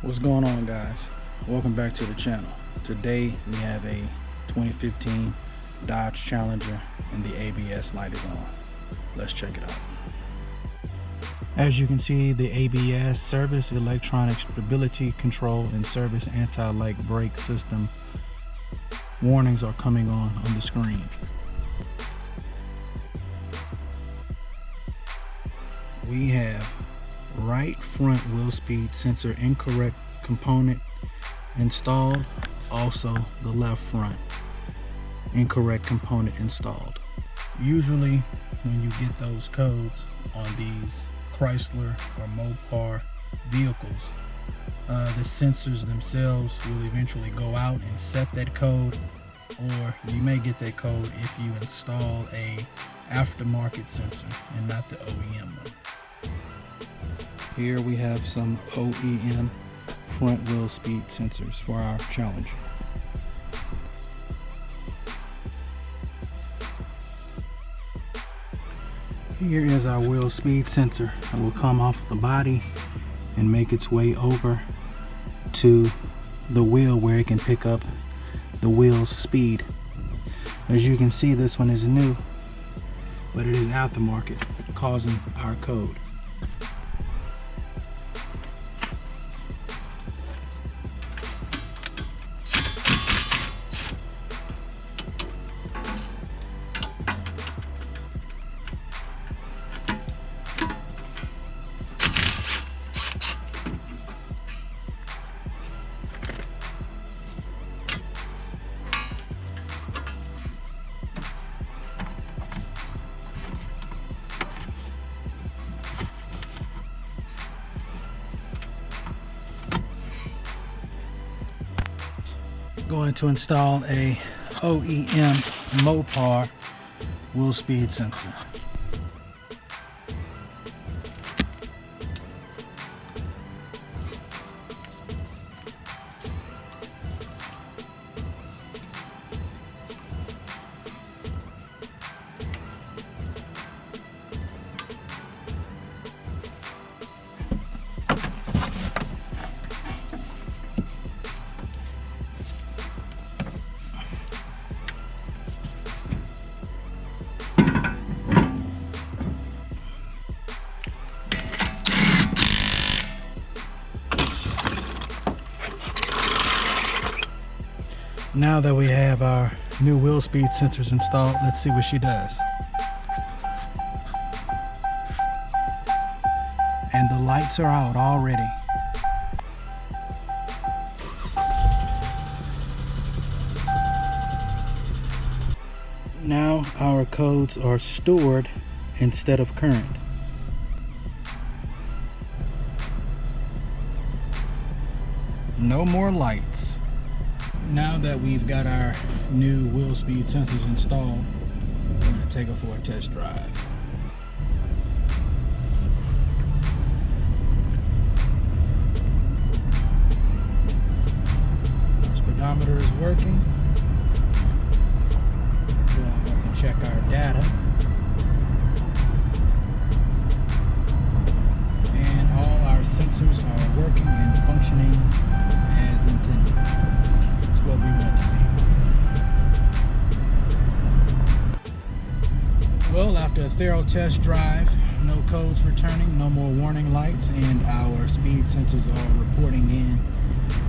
What's going on, guys? Welcome back to the channel. Today we have a 2015 Dodge Challenger and the ABS light is on. Let's check it out. As you can see, the ABS service electronic stability control and service anti-lock brake system warnings are coming on the screen. We have right front wheel speed sensor incorrect component installed. Also the left front incorrect component installed. Usually when you get those codes on these Chrysler or Mopar vehicles, the sensors themselves will eventually go out and set that code, or you may get that code if you install a aftermarket sensor and not the OEM one. Here we have some OEM front wheel speed sensors for our Challenger. Here is our wheel speed sensor that will come off the body and make its way over to the wheel where it can pick up the wheel's speed. As you can see, this one is new, but it is aftermarket, causing our code. Going to install a OEM Mopar wheel speed sensor. Now that we have our new wheel speed sensors installed, let's see what she does. And the lights are out already. Now our codes are stored instead of current. No more lights. Now that we've got our new wheel speed sensors installed, we're going to take it for a test drive. Our speedometer is working. We'll have to check our data. And all our sensors are working and functioning as intended. What we want to see. Well, after a thorough test drive, no codes returning, no more warning lights, and our speed sensors are reporting in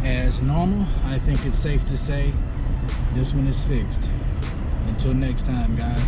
as normal, I think it's safe to say this one is fixed. Until next time, guys.